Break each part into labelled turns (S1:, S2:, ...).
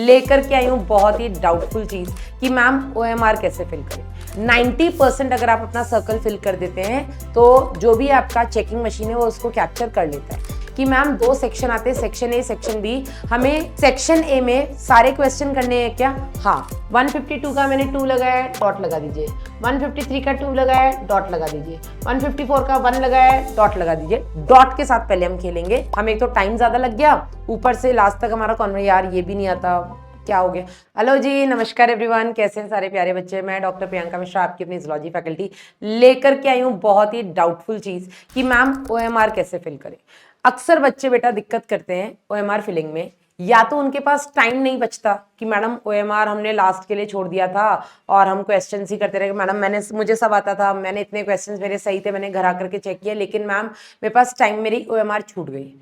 S1: लेकर के आई हूँ बहुत ही डाउटफुल चीज कि मैम OMR कैसे फिल करें। 90% अगर आप अपना सर्कल फिल कर देते हैं तो जो भी आपका चेकिंग मशीन है वो उसको कैप्चर कर लेता है कि मैम 2 सेक्शन आते हैं, सेक्शन ए सेक्शन बी। हमें सेक्शन ए में सारे क्वेश्चन करने हैं क्या? हाँ। 152 का मैंने 2 लगाया है, डॉट लगा दीजिए। 153 का 2 लगाया है, डॉट लगा दीजिए। 154 का 1 लगाया है, डॉट लगा दीजिए। डॉट के साथ पहले हम खेलेंगे। हमें एक तो टाइम ज्यादा लग गया, ऊपर से लास्ट तक हमारा कॉन्वर्ट, यार ये भी नहीं आता, क्या हो गया। हेलो जी, नमस्कार एवरीवन, कैसे हैं सारे प्यारे बच्चे। मैं डॉक्टर प्रियंका मिश्रा, आपकी अपनी जूलॉजी फैकल्टी, लेकर के आई हूँ बहुत ही डाउटफुल चीज कि मैम OMR कैसे फिल करें। अक्सर बच्चे बेटा दिक्कत करते हैं OMR फिलिंग में, या तो उनके पास टाइम नहीं बचता कि मैडम OMR हमने लास्ट के लिए छोड़ दिया था और हम क्वेश्चन ही करते रहे। मैडम मुझे सब आता था, मैंने इतने क्वेश्चंस मेरे सही थे, मैंने घर आकर के चेक किया, लेकिन मैम मेरे पास टाइम, मेरी OMR छूट गई,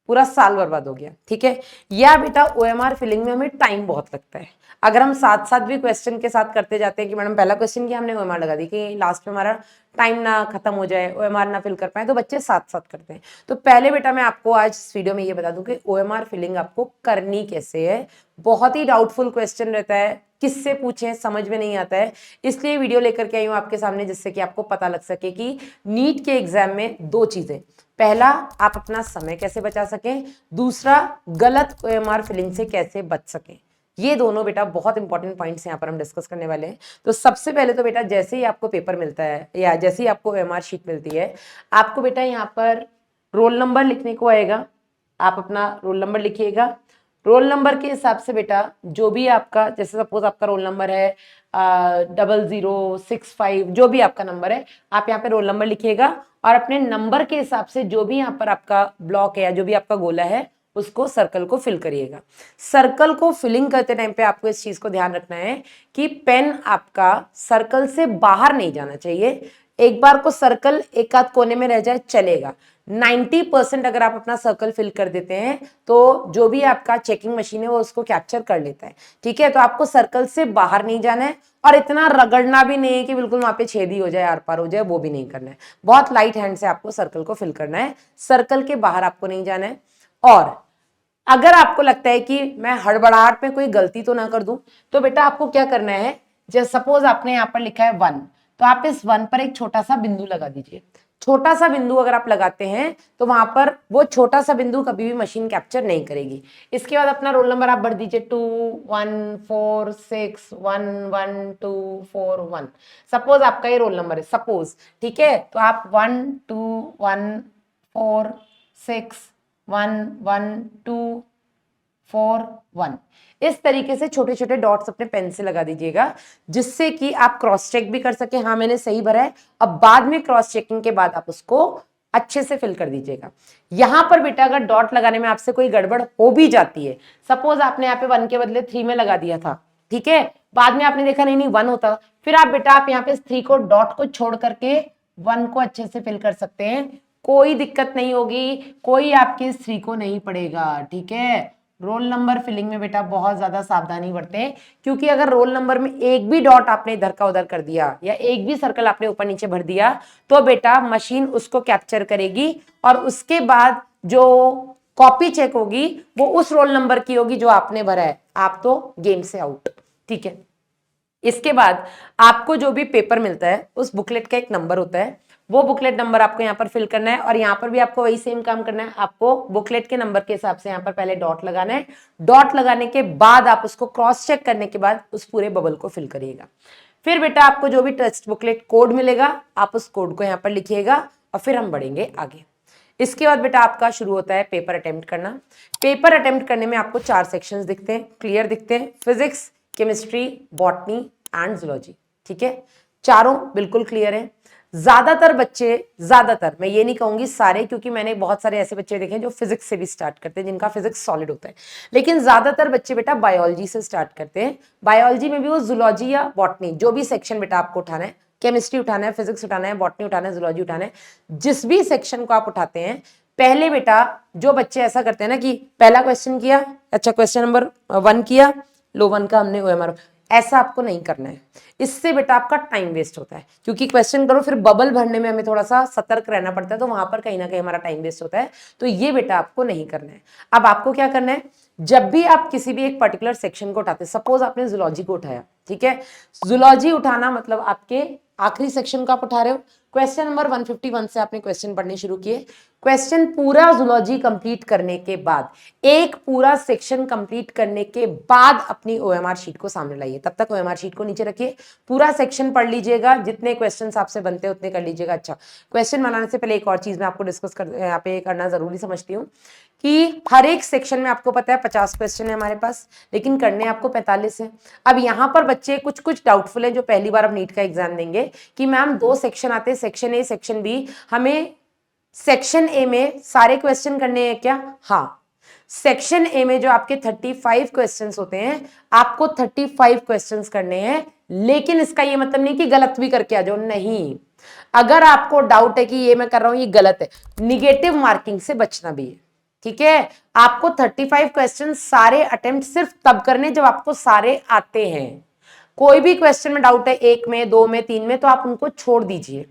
S1: पूरा साल बर्बाद हो गया। ठीक है, या बेटा OMR फिलिंग में हमें टाइम बहुत लगता है। अगर हम साथ साथ भी क्वेश्चन के साथ करते जाते हैं कि मैडम पहला क्वेश्चन किया हमने OMR लगा दी कि लास्ट में हमारा टाइम ना खत्म हो जाए, OMR ना फिल कर पाए, तो बच्चे साथ साथ करते हैं। तो पहले बेटा मैं आपको आज इस वीडियो में ये बता दूं कि OMR फिलिंग आपको करनी कैसे है। बहुत ही डाउटफुल क्वेश्चन रहता है, किससे पूछें समझ में नहीं आता है, इसलिए वीडियो लेकर के आई हूँ आपके सामने, जिससे कि आपको पता लग सके कि नीट के एग्जाम में 2 चीजें, पहला आप अपना समय कैसे बचा सकें, दूसरा गलत OMR फिलिंग से कैसे बच सकें। ये दोनों बेटा बहुत इंपॉर्टेंट पॉइंट्स यहाँ पर हम डिस्कस करने वाले हैं। तो सबसे पहले तो बेटा जैसे ही आपको पेपर मिलता है या जैसे ही आपको OMR शीट मिलती है, आपको बेटा यहाँ पर रोल नंबर लिखने को आएगा। आप अपना रोल नंबर लिखिएगा। रोल नंबर के हिसाब से बेटा जो भी आपका, जैसे सपोज आपका रोल नंबर है 0065, जो भी आपका नंबर है, आप यहाँ पे रोल नंबर लिखिएगा और अपने नंबर के हिसाब से जो भी यहाँ पर आपका ब्लॉक है या जो भी आपका गोला है उसको सर्कल को फिल करिएगा। सर्कल को फिलिंग करते टाइम पे आपको इस चीज को ध्यान रखना है कि पेन आपका सर्कल से बाहर नहीं जाना चाहिए। एक बार को सर्कल एक आध कोने में रह जाए चलेगा। 90% अगर आप अपना सर्कल फिल कर देते हैं तो जो भी आपका चेकिंग मशीन है वो उसको कैप्चर कर लेता है। ठीक है, तो आपको सर्कल से बाहर नहीं जाना है और इतना रगड़ना भी नहीं है कि बिल्कुल वहां पे छेद ही हो जाए, आर पार हो जाए, वो भी नहीं करना है। बहुत लाइट हैंड से आपको सर्कल को फिल करना है, सर्कल के बाहर आपको नहीं जाना है। और अगर आपको लगता है कि मैं हड़बड़ाहट में कोई गलती तो ना कर दूं, तो बेटा आपको क्या करना है, जैसे सपोज आपने यहाँ पर लिखा है 1, तो आप इस 1 पर एक छोटा सा बिंदु लगा दीजिए। छोटा सा बिंदु अगर आप लगाते हैं तो वहां पर वो छोटा सा बिंदु कभी भी मशीन कैप्चर नहीं करेगी। इसके बाद अपना रोल नंबर आप भर दीजिए 2146111241। सपोज आपका ये रोल नंबर है, सपोज, ठीक है, तो आप 1214611241 इस तरीके से छोटे छोटे डॉट्स अपने पेन से लगा दीजिएगा, जिससे कि आप क्रॉस चेक भी कर सके, हाँ मैंने सही भरा है। अब बाद में क्रॉस चेकिंग के बाद आप उसको अच्छे से फिल कर दीजिएगा। यहां पर बेटा अगर डॉट लगाने में आपसे कोई गड़बड़ हो भी जाती है, सपोज आपने यहाँ पे 1 के बदले 3 में लगा दिया था, ठीक है, बाद में आपने देखा नहीं 1 होता, फिर आप बेटा आप यहाँ पे 3 को डॉट को छोड़ करके 1 को अच्छे से फिल कर सकते हैं, कोई दिक्कत नहीं होगी, कोई आपके इस 3 को नहीं पड़ेगा। ठीक है, रोल नंबर फिलिंग में बेटा बहुत ज्यादा सावधानी बरतें, क्योंकि अगर रोल नंबर में एक भी डॉट आपने इधर का उधर कर दिया या एक भी सर्कल आपने ऊपर नीचे भर दिया तो बेटा मशीन उसको कैप्चर करेगी और उसके बाद जो कॉपी चेक होगी वो उस रोल नंबर की होगी जो आपने भरा है, आप तो गेम से आउट। ठीक है, इसके बाद आपको जो भी पेपर मिलता है उस बुकलेट का एक नंबर होता है, वो बुकलेट नंबर आपको यहाँ पर फिल करना है और यहाँ पर भी आपको वही सेम काम करना है। आपको बुकलेट के नंबर के हिसाब से यहाँ पर पहले डॉट लगाना है, डॉट लगाने के बाद आप उसको क्रॉस चेक करने के बाद उस पूरे बबल को फिल करिएगा। फिर बेटा आपको जो भी टेक्स्ट बुकलेट कोड मिलेगा आप उस कोड को यहाँ पर लिखिएगा और फिर हम बढ़ेंगे आगे। इसके बाद बेटा आपका शुरू होता है पेपर अटेम्प्ट करना। पेपर अटेम्प्ट करने में आपको 4 सेक्शंस दिखते हैं, क्लियर दिखते हैं, physics, chemistry, botany and zoology. ठीक है, चारों बिल्कुल क्लियर है। ज्यादातर बच्चे, ज्यादातर मैं ये नहीं कहूंगी सारे, क्योंकि मैंने बहुत सारे ऐसे बच्चे देखे हैं जो फिजिक्स से भी स्टार्ट करते हैं, जिनका फिजिक्स सॉलिड होता है, लेकिन ज्यादातर बच्चे बेटा बायोलॉजी से स्टार्ट करते हैं। बायोलॉजी में भी वो जूलॉजी या बॉटनी, जो भी सेक्शन बेटा आपको उठाना है, केमिस्ट्री उठाना है, फिजिक्स उठाना है, बॉटनी उठाना है, जूलॉजी उठाना है, जिस भी सेक्शन को आप उठाते हैं, पहले बेटा जो बच्चे ऐसा करते हैं ना कि पहला क्वेश्चन किया, अच्छा क्वेश्चन नंबर 1 किया, लो 1 का हमने OMR, ऐसा आपको नहीं करना है। इससे बेटा आपका टाइम वेस्ट होता है, क्योंकि क्वेश्चन करो फिर बबल भरने में हमें थोड़ा सा सतर्क रहना पड़ता है, तो वहां पर कहीं ना कहीं हमारा टाइम वेस्ट होता है, तो ये बेटा आपको नहीं करना है। अब आपको क्या करना है, जब भी आप किसी भी एक पर्टिकुलर सेक्शन को उठाते हैं, सपोज आपने जूलॉजी को उठाया, ठीक है, जूलॉजी उठाना मतलब आपके आखिरी सेक्शन को आप उठा रहे हो। क्वेश्चन नंबर 151 से आपने क्वेश्चन पढ़ने शुरू किए। क्वेश्चन पूरा जूलॉजी कंप्लीट करने के बाद, एक पूरा सेक्शन कंप्लीट करने के बाद अपनी ओएमआर शीट को सामने लाइए। तब तक ओएमआर शीट को नीचे रखिए, पूरा सेक्शन पढ़ लीजिएगा, जितने क्वेश्चन आपसे बनते हैं उतने कर लीजिएगा। अच्छा, क्वेश्चन बनाने से पहले एक और चीज मैं आपको डिस्कस कर यहाँ पे करना जरूरी समझती हूँ कि हर एक सेक्शन में आपको पता है 50 क्वेश्चन है हमारे पास, लेकिन करने आपको 45 है। अब यहाँ पर बच्चे कुछ कुछ डाउटफुल है जो पहली बार अब नीट का एग्जाम देंगे कि मैम 2 सेक्शन आते हैं, सेक्शन ए सेक्शन बी, हमें सेक्शन ए में सारे क्वेश्चन करने हैं क्या? हाँ, सेक्शन ए में जो आपके 35 क्वेश्चंस होते हैं, आपको 35 क्वेश्चंस करने हैं, लेकिन इसका ये मतलब नहीं कि गलत भी करके आ जाओ, नहीं। अगर आपको डाउट है कि ये मैं कर रहा हूं ये गलत है, निगेटिव मार्किंग से बचना भी है, ठीक है। आपको 35 क्वेश्चन सारे अटेम्प्ट सिर्फ तब करने जब आपको सारे आते हैं। कोई भी क्वेश्चन में डाउट है, 1 में 2 में 3 में, तो आप उनको छोड़ दीजिए,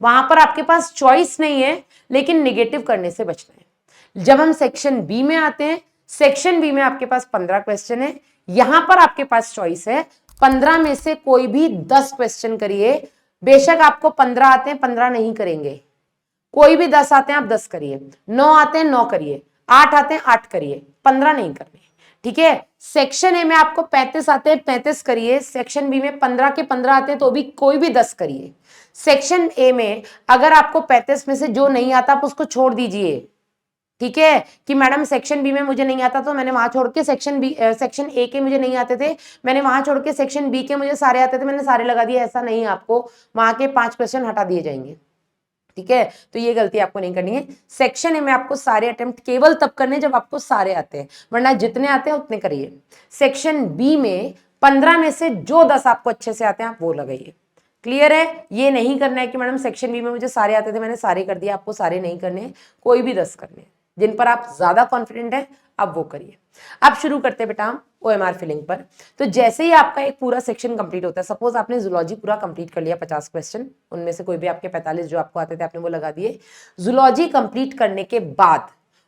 S1: वहां पर आपके पास चॉइस नहीं है, लेकिन निगेटिव करने से बचना है। जब हम सेक्शन बी में आते हैं, सेक्शन बी में आपके पास 15 क्वेश्चन है, यहां पर आपके पास चॉइस है, 15 में से कोई भी 10 क्वेश्चन करिए। बेशक आपको 15 आते हैं, 15 नहीं करेंगे, कोई भी 10 आते हैं आप 10 करिए, 9 आते हैं 9 करिए, 8 आते हैं 8 करिए, 15 नहीं करने, ठीक है। सेक्शन ए में आपको 35 आते हैं 35 करिए, सेक्शन बी में 15 के 15 आते हैं तो भी कोई भी 10 करिए। सेक्शन ए में अगर आपको 35 में से जो नहीं आता आप उसको छोड़ दीजिए, ठीक है, कि मैडम सेक्शन बी में मुझे नहीं आता तो मैंने वहां छोड़ के सेक्शन ए के मुझे नहीं आते थे, मैंने वहां छोड़ के सेक्शन बी के मुझे सारे आते थे, मैंने सारे लगा दिए, ऐसा नहीं, आपको वहां के 5 क्वेश्चन हटा दिए जाएंगे, ठीक है। तो ये गलती आपको नहीं करनी है। सेक्शन ए में आपको सारे अटेम्प्ट केवल तब करने जब आपको सारे आते हैं, वरना जितने आते हैं उतने करिए। सेक्शन बी में 15 में से जो 10 आपको अच्छे से आते हैं आप वो लगाइए। क्लियर है? ये नहीं करना है कि मैडम सेक्शन बी में मुझे सारे आते थे मैंने सारे कर दिया, आपको सारे नहीं करने हैं, कोई भी 10 करने हैं, जिन पर आप ज्यादा कॉन्फिडेंट है अब वो करिए। अब शुरू करते हैं बेटा हम ओएमआर फिलिंग पर। तो जैसे ही आपका एक पूरा सेक्शन कंप्लीट होता है, सपोज आपने जूलॉजी पूरा कंप्लीट कर लिया 50 क्वेश्चन, उनमें से कोई भी आपके 45 जो आपको आते थे आपने वो लगा दिए। जूलॉजी कंप्लीट करने के बाद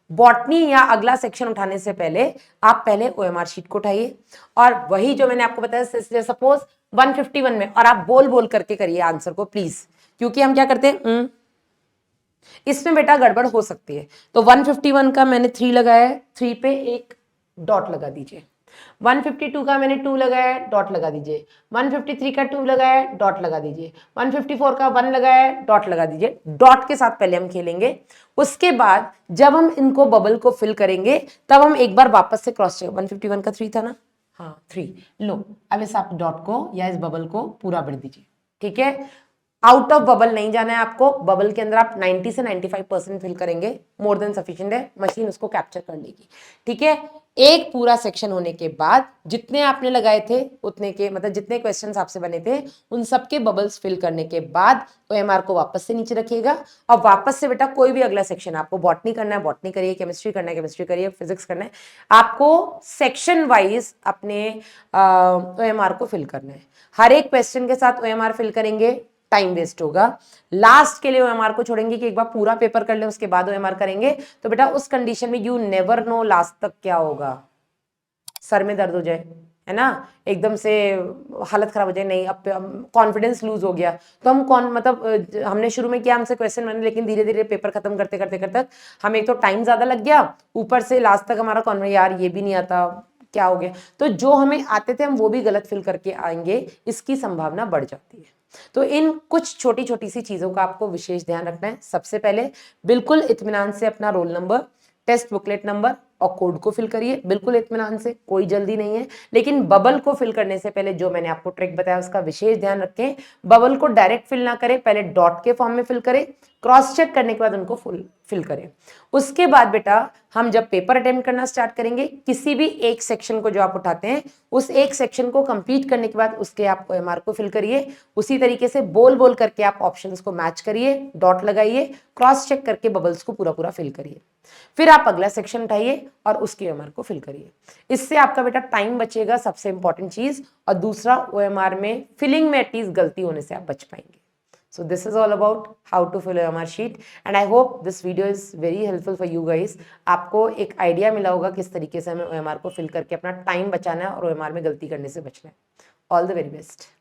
S1: बॉटनी या अगला सेक्शन उठाने से पहले आप पहले ओएमआर शीट को उठाइए, और वही जो मैंने आपको बताया, सपोज 151 में, और आप बोल बोल करके करिए आंसर को प्लीज, क्योंकि हम क्या करते हैं इसमें बेटा गड़बड़ हो सकती है। तो 151 का मैंने 3 लगाया है, 3 पे एक डॉट लगा दीजिए। 152 का मैंने 2 लगाया है, डॉट लगा दीजिए। 153 का 2 लगाया है, डॉट लगा दीजिए। 154 का 1 लगाया है, डॉट लगा दीजिए। डॉट के साथ पहले हम खेलेंगे, उसके बाद जब हम इनको बबल को फिल करेंगे तब हम एक बार वापस से क्रॉस चेक। 151 का 3 था ना, हाँ 3 लो, अब इस आप डॉट को या इस बबल को पूरा भर दीजिए, ठीक है। आउट ऑफ बबल नहीं जाना है आपको, बबल के अंदर आप 90 से 95% फिल करेंगे, मोर देन सफिशिएंट है, मशीन उसको कैप्चर कर लेगी, ठीक है। एक पूरा सेक्शन होने के बाद जितने आपने लगाए थे उतने के, मतलब जितने क्वेश्चंस आपसे बने थे उन सबके बबल्स फिल करने के बाद ओएमआर को वापस से नीचे रखिएगा, और वापस से बेटा कोई भी अगला सेक्शन, आपको बॉटनी करना है बॉटनी करिए, केमिस्ट्री करना है केमिस्ट्री करिए, फिजिक्स करना है, आपको सेक्शन वाइज अपने ओएमआर को फिल करना है। हर एक क्वेश्चन के साथ ओएमआर फिल करेंगे, टाइम वेस्ट होगा। लास्ट के लिए ओएमआर को छोड़ेंगे कि एक बार पूरा पेपर कर ले उसके बाद ओएमआर करेंगे, तो बेटा उस कंडीशन में यू नेवर नो लास्ट तक क्या होगा, सर में दर्द हो जाए, है ना, एकदम से हालत खराब हो जाए, नहीं अब कॉन्फिडेंस लूज हो गया, तो हम कौन मतलब हमने शुरू में किया हमसे क्वेश्चन बने, लेकिन धीरे धीरे पेपर खत्म करते करते करते हमें एक तो टाइम ज्यादा लग गया, ऊपर से लास्ट तक हमारा कॉन्फिडेंस यार ये भी नहीं आता, क्या हो गया, तो जो हमें आते थे हम वो भी गलत फिल करके आएंगे, इसकी संभावना बढ़ जाती है। तो इन कुछ छोटी छोटी सी चीजों का आपको विशेष ध्यान रखना है। सबसे पहले बिल्कुल इत्मीनान से अपना roll number, test booklet number और कोड को फिल करिए, बिल्कुल इत्मीनान से, कोई जल्दी नहीं है। लेकिन बबल को फिल करने से पहले जो मैंने आपको ट्रिक बताया उसका विशेष ध्यान रखें, बबल को डायरेक्ट फिल ना करें, पहले डॉट के फॉर्म में फिल करें, क्रॉस चेक करने के बाद उनको फुल फिल करें। उसके बाद बेटा हम जब पेपर अटेम्प्ट करना स्टार्ट करेंगे, किसी भी एक सेक्शन को जो आप उठाते हैं उस एक सेक्शन को कंप्लीट करने के बाद उसके आप ओएमआर को फिल करिए, उसी तरीके से बोल बोल करके आप ऑप्शंस को मैच करिए, डॉट लगाइए, क्रॉस चेक करके बबल्स को पूरा पूरा फिल करिए, फिर आप अगला सेक्शन उठाइए और उसके ओएमआर को फिल करिए। इससे आपका बेटा टाइम बचेगा, सबसे इंपॉर्टेंट चीज, और दूसरा ओएमआर में फिलिंग में एटलीस्ट गलती होने से आप बच पाएंगे। So this is all about how to fill OMR sheet and I hope this video is very helpful for you guys. आपको एक आइडिया मिला होगा किस तरीके से हमें OMR को फिल करके अपना टाइम बचाना है और OMR में गलती करने से बचना है. All the very best.